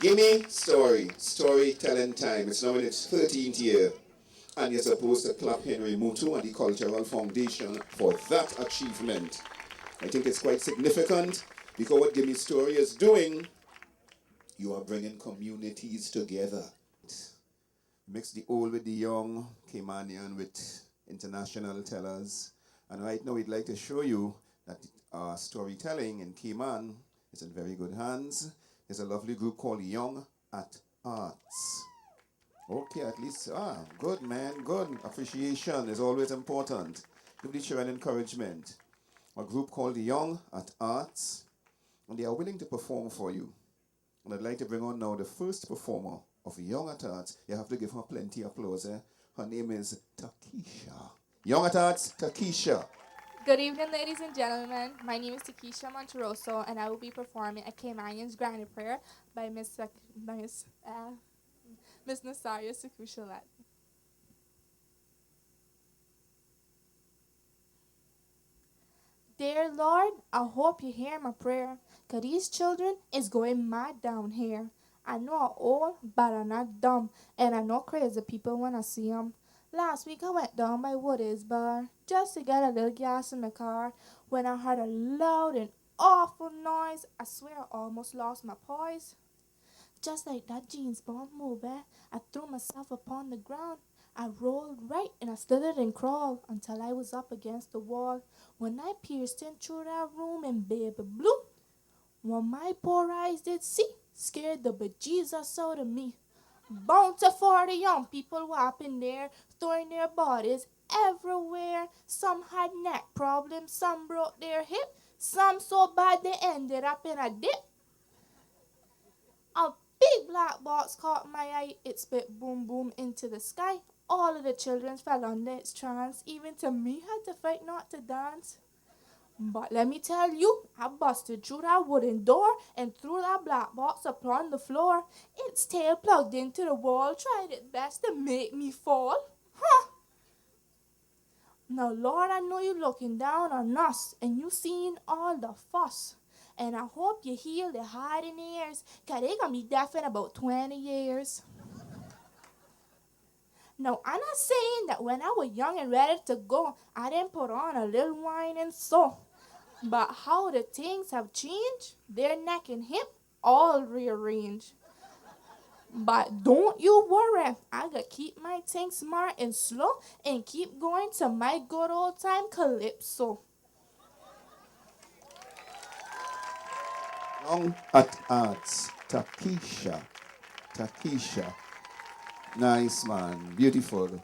Gimistory, storytelling time. It's now in its 13th year. And you're supposed to clap Henry Mutu and the Cultural Foundation for that achievement. I think it's quite significant because what Gimistory is doing, you are bringing communities together. Mix the old with the young, Caymanian with international tellers. And right now we'd like to show you that storytelling in Cayman is in very good hands. There's a lovely group called Young at Arts. Okay, at least, good man, good. Appreciation is always important. Give the children encouragement. A group called Young at Arts, and they are willing to perform for you. And I'd like to bring on now the first performer of Young at Arts. You have to give her plenty of applause. Her name is Takisha. Young at Arts, Takisha. Good evening, ladies and gentlemen. My name is Takisha Monteroso, and I will be performing a Caymanian's Granny Prayer by Miss Nasaria Sakushalat. Dear Lord, I hope you hear my prayer, 'cause these children is going mad down here. I know I'm old, but I'm not dumb, and I know crazy people when I see 'em. Last week I went down by Woody's bar just to get a little gas in my car when I heard a loud and awful noise. I swear I almost lost my poise. Just like that James Bond movie, I threw myself upon the ground. I rolled right and I slithered and crawled until I was up against the wall. When I pierced in through that room and baby blue, what my poor eyes did see scared the bejesus out of me. Bountiful the young people were up in there, throwing their bodies everywhere. Some had neck problems, some broke their hip, some so bad they ended up in a dip. A big black box caught my eye. It spit boom boom into the sky. All of the children fell under its trance. Even to me had to fight not to dance. But let me tell you, I busted through that wooden door and threw that black box upon the floor. Its tail plugged into the wall, tried its best to make me fall. Huh! Now, Lord, I know you looking down on us and you seeing all the fuss. And I hope you heal the hiding ears, 'cause they gonna be deaf in about 20 years. Now, I'm not saying that when I was young and ready to go, I didn't put on a little wine and so. But how the things have changed, their neck and hip all rearranged. But don't you worry, I gotta keep my things smart and slow and keep going to my good old time Calypso. Young at Arts, Takisha. Takisha. Nice, man. Beautiful.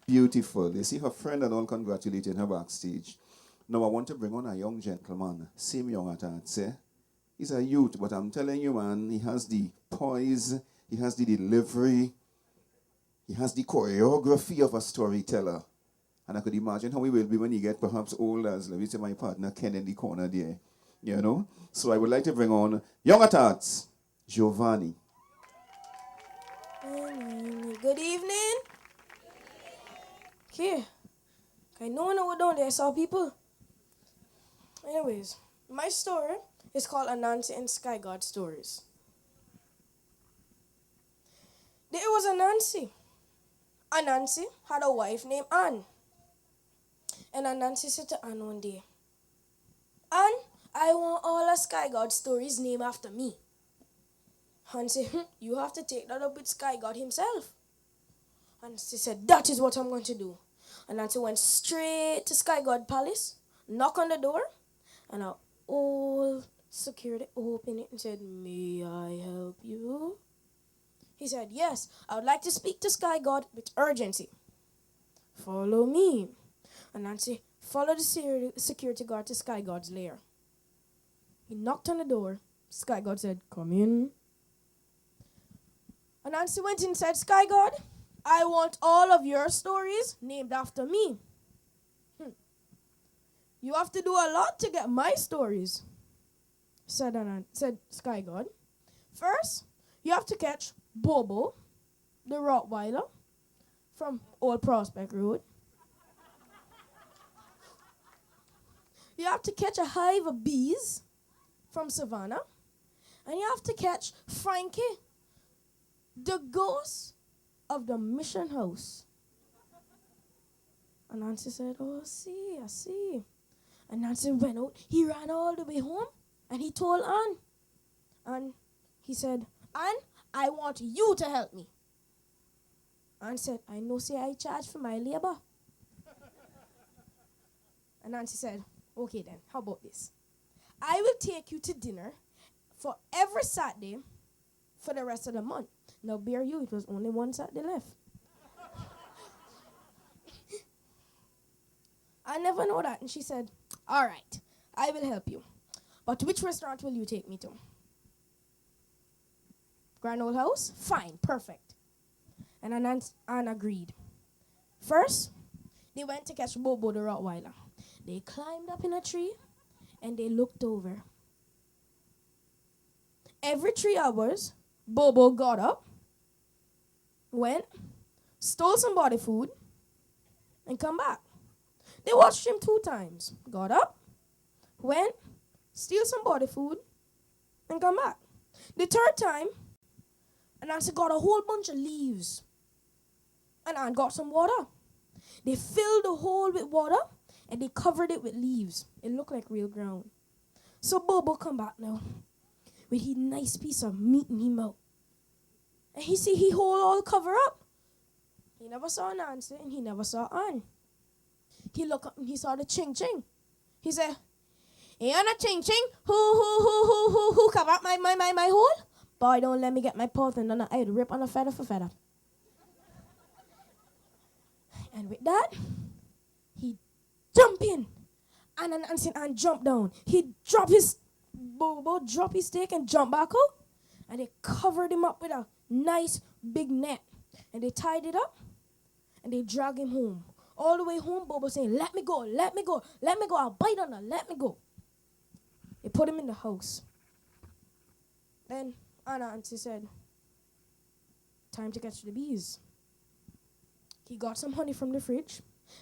Beautiful. You see her friend and all congratulating her backstage. Now I want to bring on a young gentleman. Same young at Arts, eh? He's a youth, but I'm telling you, man, he has the poise, he has the delivery, he has the choreography of a storyteller. And I could imagine how he will be when he get perhaps old as, let me say, my partner Ken in the corner there. You know? So I would like to bring on Young at Arts, Giovanni. Good evening. Okay. I know what down there, saw people. Anyways, my story is called Anansi and Sky God Stories. There was Anansi. Anansi had a wife named Anne. And Anansi said to Anne one day, Anne, I want all the Sky God stories named after me. Anne said, you have to take that up with Sky God himself. And she said, that is what I'm going to do. And Nancy went straight to Sky God Palace, knocked on the door, and an old security opened it and said, may I help you? He said, yes, I would like to speak to Sky God with urgency. Follow me. And Nancy followed the security guard to Sky God's lair. He knocked on the door. Sky God said, come in. And Nancy went inside. Sky God, I want all of your stories named after me. You have to do a lot to get my stories, said Sky God. First, you have to catch Bobo, the Rottweiler, from Old Prospect Road. You have to catch a hive of bees from Savannah. And you have to catch Frankie, the ghost of the mission house. And Nancy said, oh, I see. And Nancy went out. He ran all the way home and he told Anne. And he said, Anne, I want you to help me. Anne said, I know, say I charge for my labor. And Nancy said, okay then, how about this? I will take you to dinner for every Saturday for the rest of the month. Now, bear you, it was only one Saturday left. I never know that. And she said, all right, I will help you. But which restaurant will you take me to? Grand Old House? Fine, perfect. And Anne agreed. First, they went to catch Bobo the Rottweiler. They climbed up in a tree and they looked over. Every 3 hours, Bobo got up, went, stole some body food, and come back. They watched him 2 times. Got up, went, steal some body food, and come back. The 3rd time, Nancy got a whole bunch of leaves. And Anne got some water. They filled the hole with water, and they covered it with leaves. It looked like real ground. So Bobo come back now with his nice piece of meat in his mouth. And he see he hole all cover up. He never saw Nancy, and he never saw Anne. He looked up and he saw the ching ching. He said, hey, Anna ching ching, who cover up my hole? Boy, don't let me get my paw and then I'd rip on a feather for feather. And with that, he jumped in. And jumped down. He dropped his stick and jumped back out. And they covered him up with a nice big net. And they tied it up. And they dragged him home. All the way home, Bobo saying, let me go, let me go, let me go. I'll bite on her, let me go. They put him in the house. Then Auntie said, time to catch the bees. He got some honey from the fridge.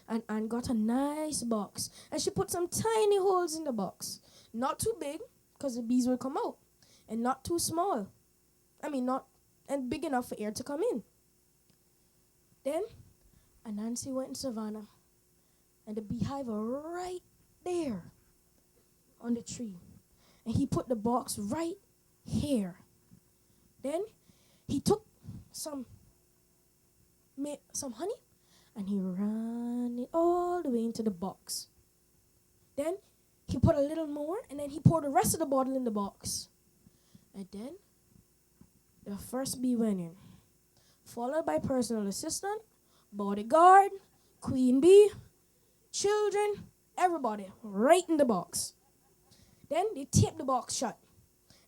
And Anne got a nice box. And she put some tiny holes in the box. Not too big, because the bees will come out. And not too small. Not and big enough for air to come in. Then, Nancy went in Savannah. And the beehive were right there on the tree. And he put the box right here. Then, he took some honey. And he ran it all the way into the box. Then he put a little more, and then he poured the rest of the bottle in the box. And then the first bee went in, followed by personal assistant, bodyguard, queen bee, children, everybody, right in the box. Then they taped the box shut,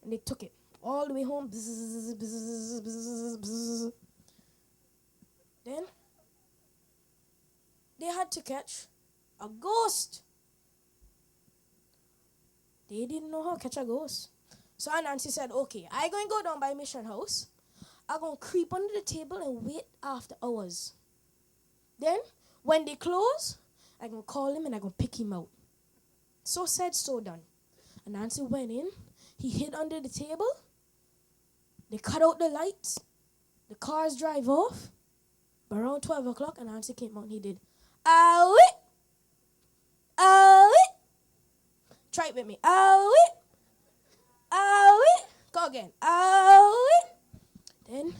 and they took it all the way home. Bzz, bzz, bzz, bzz. Then they had to catch a ghost. They didn't know how to catch a ghost. So Nancy said, okay, I'm going to go down by Mission House. I'm going to creep under the table and wait after hours. Then, when they close, I'm going to call him and I'm going to pick him out. So said, so done. And Nancy went in. He hid under the table. They cut out the lights. The cars drive off. But around 12 o'clock, and Nancy came out and he did, ow-it! Ow-it! Try it with me. Ow-it! Ow-it! Go again. Ow-it! Then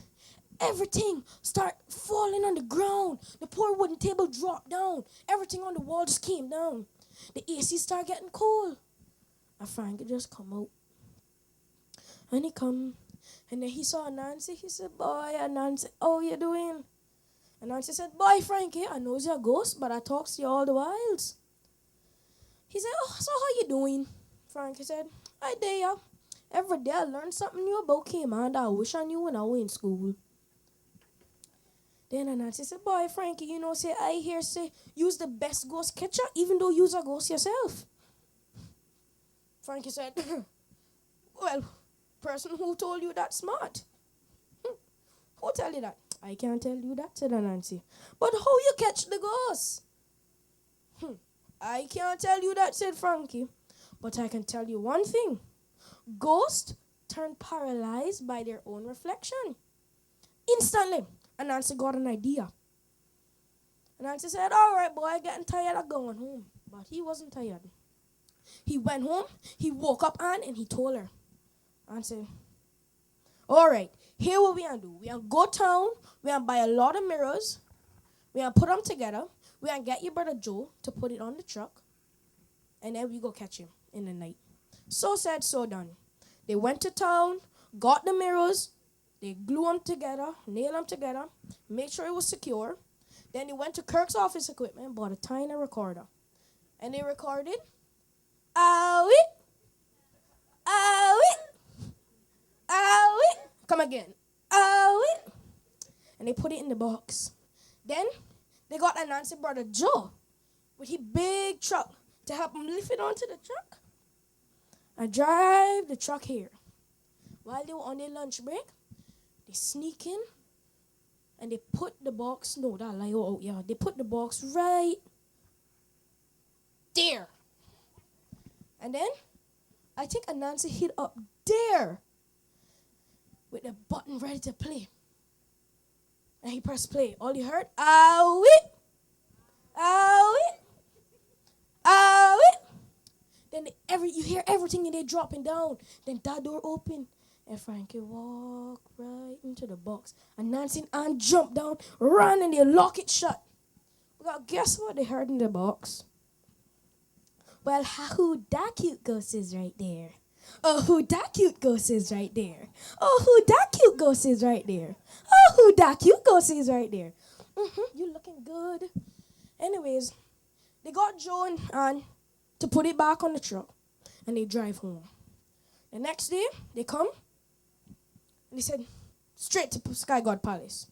everything start falling on the ground. The poor wooden table dropped down. Everything on the wall just came down. The AC started getting cold. And Frankie just come out. And he come. And then he saw Nancy. He said, boy, and Nancy, how you doing? And Nancy said, boy, Frankie, I know you're a ghost, but I talk to you all the whiles. He said, oh, so how you doing? Frankie said, I there. Every day I learn something new about Caymanian that I wish I knew when I was in school. Then Nancy said, boy, Frankie, you know, say, I hear say, you's the best ghost catcher, even though you's a ghost yourself. Frankie said, well, person who told you that smart? Who tell you that? I can't tell you that, said Nancy. But how you catch the ghost? I can't tell you that, said Frankie. But I can tell you one thing. Ghosts turned paralyzed by their own reflection. Instantly, Anansi got an idea. Anansi said, all right, boy, getting tired of going home. But he wasn't tired. He went home, he woke up Anne, and he told her. Anne said, all right, here what we gonna do. We gonna go town, we gonna buy a lot of mirrors, we gonna put them together, we gonna get your brother Joe to put it on the truck, and then we go catch him in the night. So said, so done. They went to town, got the mirrors, they glue them together, nail them together, made sure it was secure. Then they went to Kirk's office equipment, bought a tiny recorder. And they recorded, owie, owie, owie. Come again, owie. And they put it in the box. Then they got Anansi's brother Joe with his big truck to help him lift it onto the truck. I drive the truck here. While they were on their lunch break, they sneak in and they put the box, they put the box right there. And then I think Anansi hit up there with the button ready to play. And he pressed play. All you heard, owie, owie, owie. Then you hear everything and they dropping down. Then that door open and Frankie walk right into the box. And Nancy and Ann jump down, run, and they lock it shut. Well, guess what they heard in the box? Well, who that cute ghost is right there? Oh, who that cute ghost is right there? Oh, who that cute ghost is right there? Oh, who that cute ghost is right there? You looking good. Anyways, they got Joe and Ann to put it back on the truck, and they drive home. The next day, they come, and they said, straight to Sky God Palace.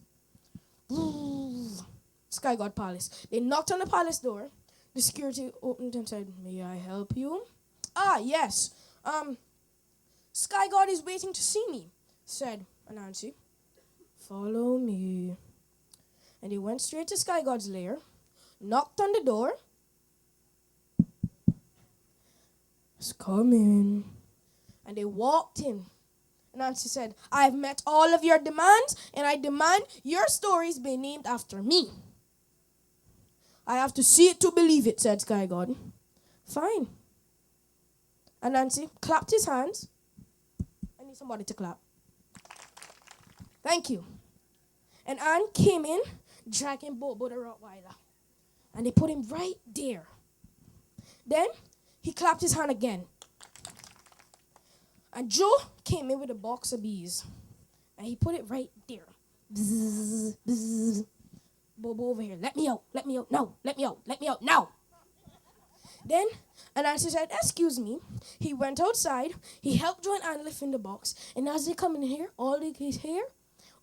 Sky God Palace. They knocked on the palace door. The security opened and said, may I help you? Ah, yes. Sky God is waiting to see me, said Anansi. Follow me. And they went straight to Sky God's lair, knocked on the door. Come in. And they walked in. And Nancy said, I've met all of your demands, and I demand your stories be named after me. I have to see it to believe it, said Sky God. Fine. And Nancy clapped his hands. I need somebody to clap. Thank you. And Anne came in, dragging Bobo the Rottweiler. And they put him right there. Then he clapped his hand again. And Joe came in with a box of bees. And he put it right there. Bzz, bzz. Bobo over here. Let me out. Let me out. No. Let me out. Let me out now. Then Anansi said, excuse me. He went outside. He helped Joe and Anne lift in the box. And as they come in here, all they can hear,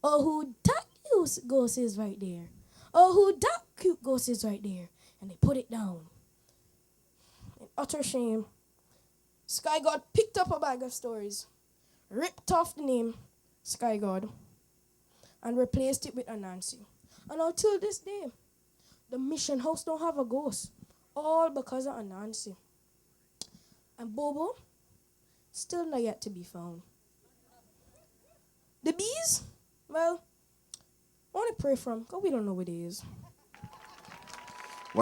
oh, who that cute ghost is right there. Oh, who that cute ghost is right there. And they put it down. In utter shame, Sky God picked up a bag of stories, ripped off the name Sky God, and replaced it with Anansi. And until this day, the mission house don't have a ghost. All because of Anansi. And Bobo, still not yet to be found. The bees, well, I want to pray for them, because we don't know what it is.